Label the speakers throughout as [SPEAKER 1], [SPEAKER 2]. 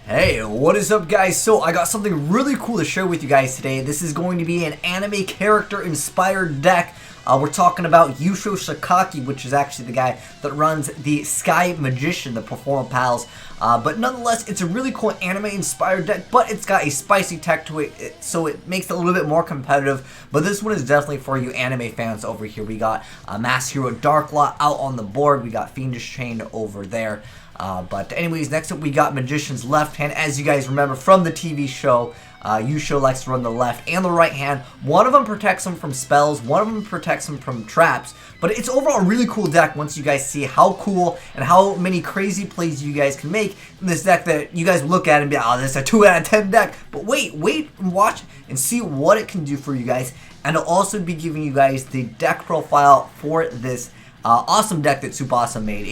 [SPEAKER 1] Hey, what is up guys? So I got something really cool to share with you guys today. This is going to be an anime character inspired deck. We're talking about Yusho Shikaki, which is actually the guy that runs the Sky Magician, the Performa Pals. But nonetheless, it's a really cool anime inspired deck, but it's got a spicy tech to it, so it makes it a little bit more competitive. But this one is definitely for you anime fans over here. We got Mass Hero Dark Law out on the board. We got Fiendish Chain over there. But anyways, next up we got Magician's left hand. As you guys remember from the TV show, Yusho likes to run the left and the right hand. One of them protects him from spells, one of them protects him from traps. But it's overall a really cool deck once you guys see how cool and how many crazy plays you guys can make in this deck that you guys look at and be like, oh, this is a 2 out of 10 deck. But wait and watch and see what it can do for you guys. And I'll also be giving you guys the deck profile for this awesome deck that Tsubasa made.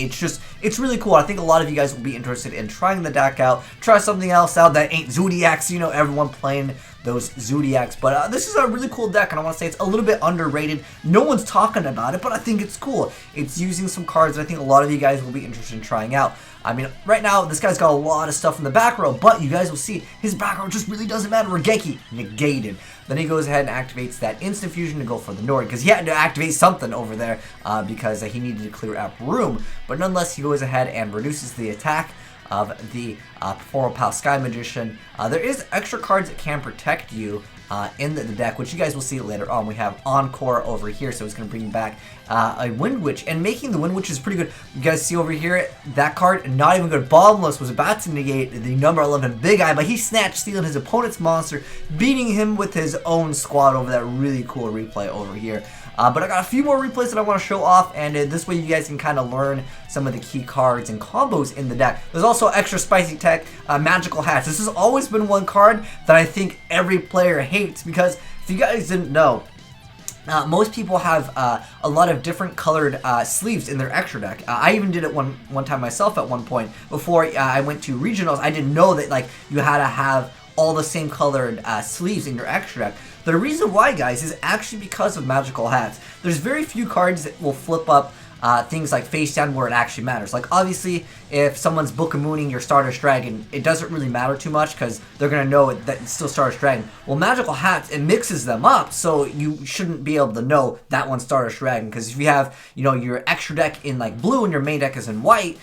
[SPEAKER 1] It's really cool. I think a lot of you guys will be interested in trying the deck out. Try something else out that ain't Zodiacs. You know, everyone playing those Zodiacs. But this is a really cool deck, and I want to say it's a little bit underrated. No one's talking about it, but I think it's cool. It's using some cards that I think a lot of you guys will be interested in trying out. I mean, right now, this guy's got a lot of stuff in the back row, but you guys will see his back row just really doesn't matter. Regeki, negated. Then he goes ahead and activates that instant fusion to go for the Nord, because he had to activate something over there because he needed to clear out room. But nonetheless, he goes ahead and reduces the attack of the Performa Pal Sky Magician. There is extra cards that can protect you in the deck, which you guys will see later on. We have Encore over here, so it's going to bring back a Wind Witch, and making the Wind Witch is pretty good. You guys see over here, that card, not even good. Bottomless was about to negate the number 11 Big Eye, but he snatched, stealing his opponent's monster, beating him with his own squad over that really cool replay over here. But I got a few more replays that I want to show off, and this way you guys can kind of learn some of the key cards and combos in the deck. There's also extra spicy tech, Magical Hats. This has always been one card that I think every player hates, because if you guys didn't know, most people have a lot of different colored sleeves in their extra deck. I even did it one time myself at one point. Before I went to regionals, I didn't know that like you had to have all the same colored sleeves in your extra deck. The reason why, guys, is actually because of Magical Hats. There's very few cards that will flip up things like face down where it actually matters. Like, obviously, if someone's Book of Mooning your Stardust Dragon, it doesn't really matter too much because they're going to know that it's still Stardust Dragon. Well, Magical Hats, it mixes them up, so you shouldn't be able to know that one's Stardust Dragon, because if you have, you know, your extra deck in, like, blue and your main deck is in white,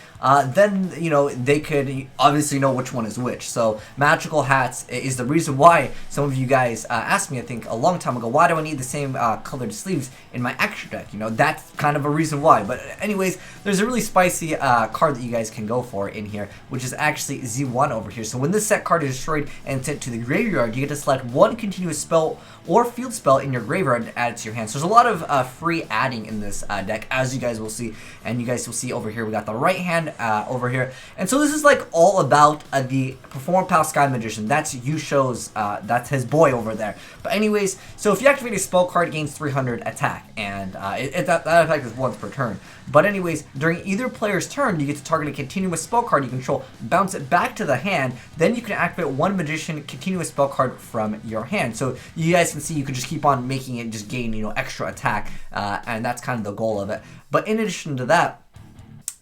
[SPEAKER 1] then, you know, they could obviously know which one is which. So, Magical Hats is the reason why some of you guys asked me, I think, a long time ago, why do I need the same colored sleeves in my extra deck? You know, that's kind of a reason why. But anyways, there's a really spicy card that you guys can go for in here, which is actually Z1 over here. So when this set card is destroyed and sent to the graveyard, you get to select one continuous spell or field spell in your graveyard and add it to your hand. So there's a lot of free adding in this deck, as you guys will see. And you guys will see over here, we got the right hand over here. And so this is like all about the Performa Pal Sky Magician. That's Yusho's, that's his boy over there. But anyways, so if you activate a spell card, it gains 300 attack. And that effect is once per turn. But anyways, during either player's turn, you get to target a continuous spell card you control, bounce it back to the hand, then you can activate one Magician continuous spell card from your hand. So you guys can see you can just keep on making it just gain, you know, extra attack, and that's kind of the goal of it. But in addition to that,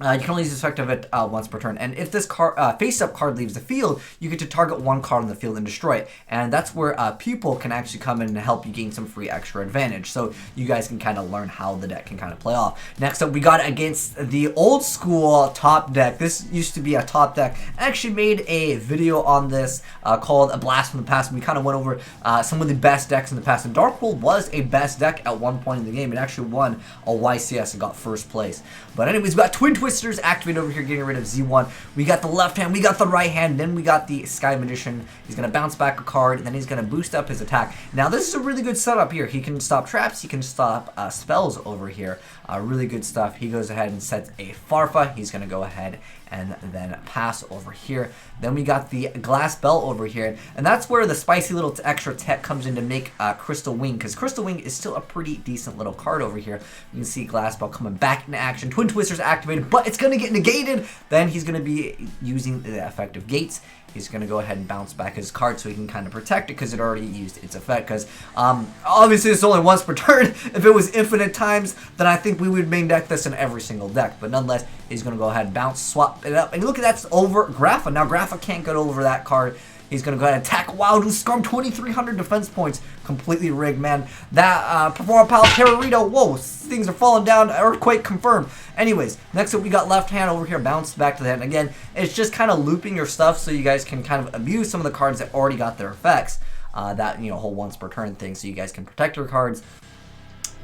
[SPEAKER 1] you can only use this effect of it once per turn. And if this face-up card leaves the field, you get to target one card on the field and destroy it. And that's where people can actually come in and help you gain some free extra advantage. So you guys can kind of learn how the deck can kind of play off. Next up, we got against the old school top deck. This used to be a top deck. I actually made a video on this called A Blast from the Past. And we kind of went over some of the best decks in the past. And Dark World was a best deck at one point in the game. It actually won a YCS and got first place. But anyways, we got Twin Twisters activate over here, getting rid of Z1. We got the left hand, we got the right hand, then we got the Sky Magician. He's going to bounce back a card, and then he's going to boost up his attack. Now, this is a really good setup here. He can stop traps, he can stop spells over here. Really good stuff. He goes ahead and sets a Farfa. He's going to go ahead and then pass over here. Then we got the Glass Bell over here, and that's where the spicy little extra tech comes in to make Crystal Wing, because Crystal Wing is still a pretty decent little card over here. You can see Glass Bell coming back into action. Twin Twister's activated, but it's going to get negated. Then he's going to be using the effect of Gates. He's going to go ahead and bounce back his card so he can kind of protect it because it already used its effect. Because obviously it's only once per turn. If it was infinite times, then I think we would main deck this in every single deck. But nonetheless, he's going to go ahead and bounce, swap pop it up. And look at that's over Grapha. Now Grapha can't get over that card. He's going to go ahead and attack Wild Scarm, 2,300 defense points. Completely rigged, man. That Performa Pal Terrorito, whoa, things are falling down. Earthquake confirmed. Anyways, next up we got left hand over here, bounce back to the hand. Again, it's just kind of looping your stuff so you guys can kind of abuse some of the cards that already got their effects. That, you know, whole once per turn thing so you guys can protect your cards.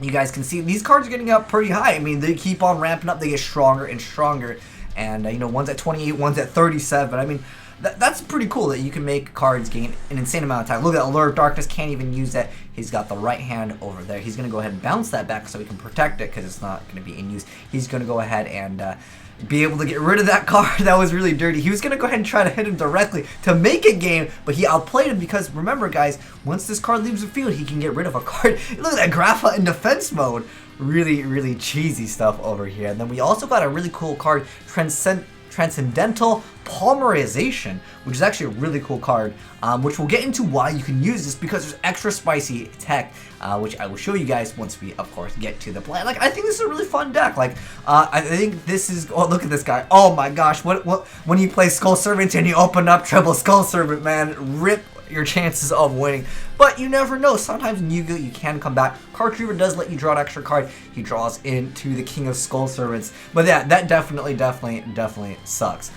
[SPEAKER 1] You guys can see these cards are getting up pretty high. I mean, they keep on ramping up. They get stronger and stronger. And, you know, one's at 28, one's at 37. I mean, that's pretty cool that you can make cards gain an insane amount of time. Look at Alert Darkness, can't even use that. He's got the right hand over there. He's going to go ahead and bounce that back so he can protect it because it's not going to be in use. He's going to go ahead and be able to get rid of that card that was really dirty. He was going to go ahead and try to hit him directly to make a game, but he outplayed him because, remember guys, once this card leaves the field, he can get rid of a card. Look at that Grapha in defense mode. Really, really cheesy stuff over here. And then we also got a really cool card, Transcendental Polymerization, which is actually a really cool card, which we'll get into why you can use this because there's extra spicy tech, which I will show you guys once we, of course, get to the play. Like, I think this is a really fun deck. Like, I think this is, oh, look at this guy. Oh my gosh, what when you play Skull Servant and you open up Treble Skull Servant, man, rip your chances of winning. But you never know. Sometimes in Yu-Gi-Oh! You can come back. Card Retriever does let you draw an extra card. He draws into the King of Skull Servants. But yeah, that definitely sucks.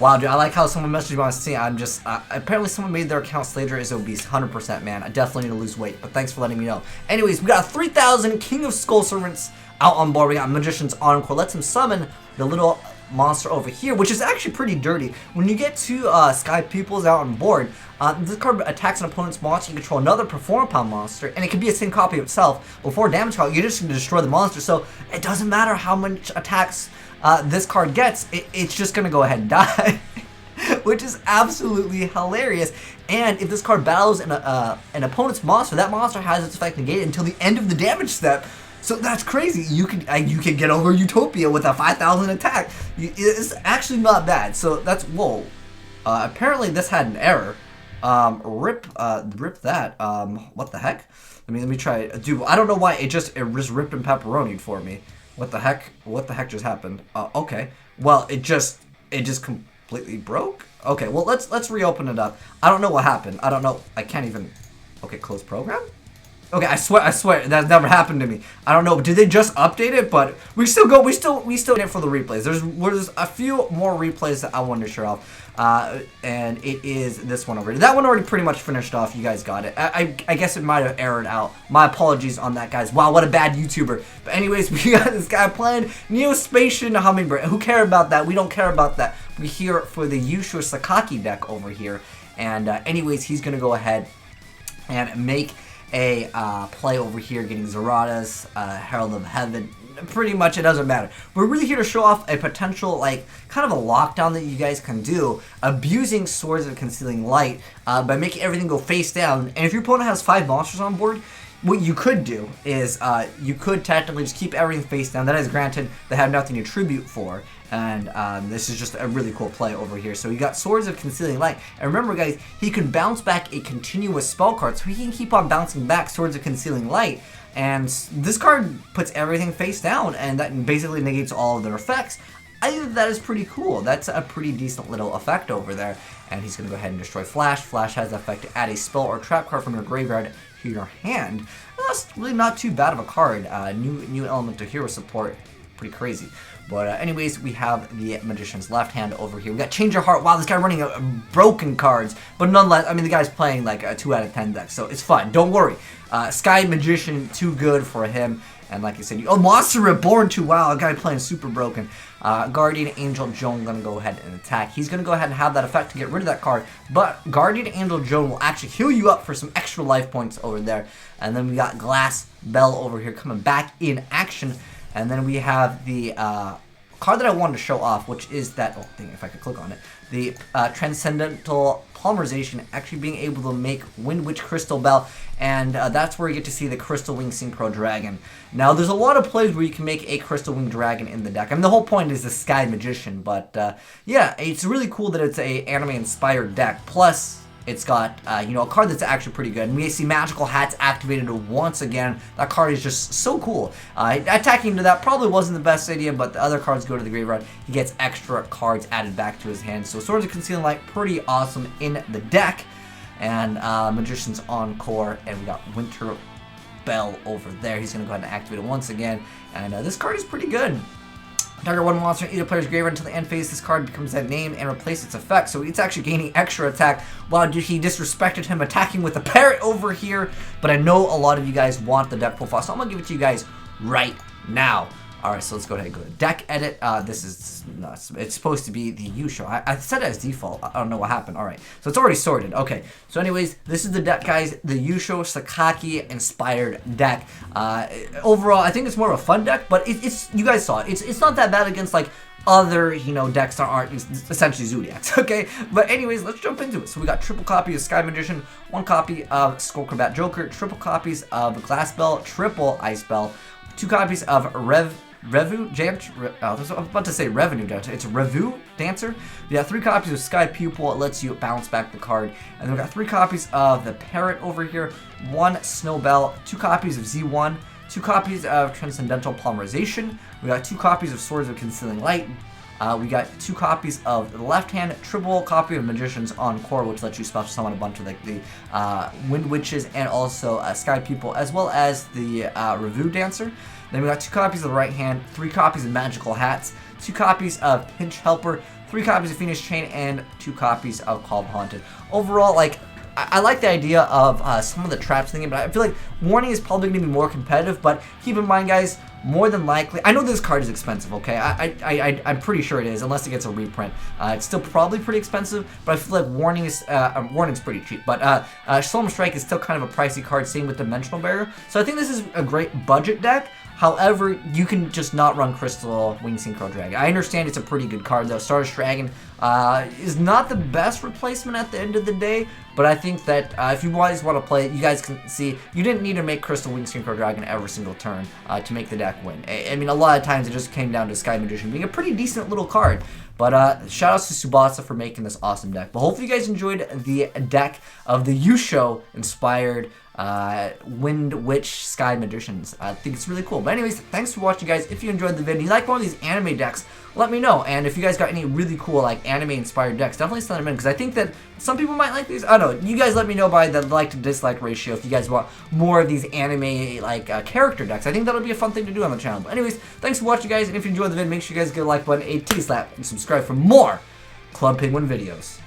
[SPEAKER 1] Wow, dude, I like how someone messaged me on Steam. I'm just, apparently someone made their account SLAYDRA is obese. 100%, man. I definitely need to lose weight. But thanks for letting me know. Anyways, we got 3,000 King of Skull Servants out on board. We got Magician's Encore. Let's him summon the little monster over here, which is actually pretty dirty. When you get to Sky Peoples out on board, this card attacks an opponent's monster. You control another Performa Pal monster, and it can be a same copy of itself. Before damage call, you're just going to destroy the monster, so it doesn't matter how much attacks this card gets, it's just going to go ahead and die. Which is absolutely hilarious. And if this card battles an opponent's monster, that monster has its effect negated until the end of the damage step. So that's crazy. You can get over Utopia with a 5,000 attack. It's actually not bad. So that's, whoa. Apparently this had an error. Rip that. What the heck? Let me try. Dude, I don't know why it just ripped and pepperonied for me. What the heck? What the heck just happened? Okay. Well, it just completely broke. Okay. Well, let's reopen it up. I don't know what happened. I don't know. I can't even. Okay, close program. Okay, I swear that never happened to me. I don't know. Did they just update it? But we still need it for the replays. There's a few more replays that I wanted to show off. And it is this one over here. That one already pretty much finished off. You guys got it. I guess it might have errored out. My apologies on that, guys. Wow, what a bad YouTuber. But anyways, we got this guy playing Neospatian Hummingbird. Who care about that? We don't care about that. We're here for the Yusho Sakaki deck over here. And anyways, he's gonna go ahead and make a play over here, getting Zeratas, Herald of Heaven. Pretty much it doesn't matter. We're really here to show off a potential, like, kind of a lockdown that you guys can do, abusing Swords of Concealing Light by making everything go face down. And if your opponent has 5 monsters on board, what you could do is you could technically just keep everything face down. That is granted, they have nothing to tribute for. And this is just a really cool play over here. So you got Swords of Concealing Light. And remember, guys, he can bounce back a continuous spell card. So he can keep on bouncing back Swords of Concealing Light. And this card puts everything face down. And that basically negates all of their effects. I think that is pretty cool. That's a pretty decent little effect over there. And he's going to go ahead and destroy Flash. Flash has the effect to add a spell or trap card from your graveyard to your hand. That's really not too bad of a card. New element to hero support. Pretty crazy. But anyways, we have the Magician's left hand over here. We got Change Your Heart. Wow, this guy running broken cards. But nonetheless, I mean, the guy's playing like a 2 out of 10 deck. So it's fine. Don't worry. Sky Magician, too good for him. And like I said, oh, Monster Reborn too. Wow, a guy playing super broken. Guardian Angel Joan going to go ahead and attack. He's going to go ahead and have that effect to get rid of that card. But Guardian Angel Joan will actually heal you up for some extra life points over there. And then we got Glass Bell over here coming back in action. And then we have the card that I wanted to show off, which is that, oh, dang, if I could click on it, the Transcendental Polymerization, actually being able to make Wind Witch Crystal Bell, and that's where you get to see the Crystal Wing Synchro Dragon. Now, there's a lot of plays where you can make a Crystal Wing Dragon in the deck. I mean, the whole point is the Sky Magician, but yeah, it's really cool that it's a anime-inspired deck. Plus, It's got, you know, a card that's actually pretty good. And we see Magical Hats activated once again. That card is just so cool. Attacking into that probably wasn't the best idea, but the other cards go to the graveyard. He gets extra cards added back to his hand. So Swords of Concealing Light, pretty awesome in the deck. And Magician's Encore, and we got Winter Bell over there. He's going to go ahead and activate it once again. And this card is pretty good. Target one monster in either player's graveyard until the end phase. This card becomes that name and replace its effect. So it's actually gaining extra attack. Wow, dude, he disrespected him attacking with a parrot over here. But I know a lot of you guys want the deck profile, so I'm going to give it to you guys right now. Alright, so let's go ahead and go to deck edit. This is nuts. It's supposed to be the Yusho. I set it as default. I don't know what happened. Alright, so it's already sorted. Okay, so anyways, this is the deck, guys. The Yusho Sakaki inspired deck. Overall, I think it's more of a fun deck, but it's you guys saw it. It's not that bad against like other, you know, decks that aren't essentially Zodiacs, okay? But anyways, let's jump into it. So we got triple copy of Sky Magician, one copy of Skullcrobat Joker, triple copies of Glass Bell, triple Ice Bell, 2 copies of Revenue Dancer. I was about to say Revenue Dancer. It's Revu Dancer. We got 3 copies of Sky Pupil. It lets you bounce back the card. And then we got 3 copies of the Parrot over here, 1 Snowbell, 2 copies of Z1, 2 copies of Transcendental Polymerization. We got 2 copies of Swords of Concealing Light. We got 2 copies of the left hand, triple copy of Magician's Encore, which lets you special summon a bunch of like the Wind Witches and also Sky Pupil, as well as the Revu Dancer. Then we got 2 copies of the right hand, 3 copies of Magical Hats, 2 copies of Pinch Helper, 3 copies of Phoenix Chain, and 2 copies of Call of Haunted. Overall, like, I like the idea of some of the traps thinking, but I feel like Warning is probably going to be more competitive, but keep in mind, guys, more than likely, I know this card is expensive, okay? I'm pretty sure it is, unless it gets a reprint. It's still probably pretty expensive, but I feel like Warning's pretty cheap. But Solemn Strike is still kind of a pricey card, same with Dimensional Barrier. So I think this is a great budget deck. However, you can just not run Crystal Wing Synchro Dragon. I understand it's a pretty good card, though. Stardust Dragon is not the best replacement at the end of the day, but I think that if you guys want to play it, you guys can see you didn't need to make Crystal Wing Synchro Dragon every single turn to make the deck win. I mean, a lot of times it just came down to Sky Magician being a pretty decent little card. But shout outs to Tsubasa for making this awesome deck. But hopefully you guys enjoyed the deck of the Yusho inspired Wind Witch Sky Magicians. I think it's really cool. But anyways, thanks for watching, guys. If you enjoyed the video, you like one of these anime decks, let me know. And if you guys got any really cool like anime inspired decks, definitely send them in, because I think that some people might like these. I don't know. You guys let me know by the like to dislike ratio if you guys want more of these anime like character decks. I think that'll be a fun thing to do on the channel. But anyways, thanks for watching, guys. And if you enjoyed the video, make sure you guys give a like button, a T-slap, and subscribe for more Club Penguin videos.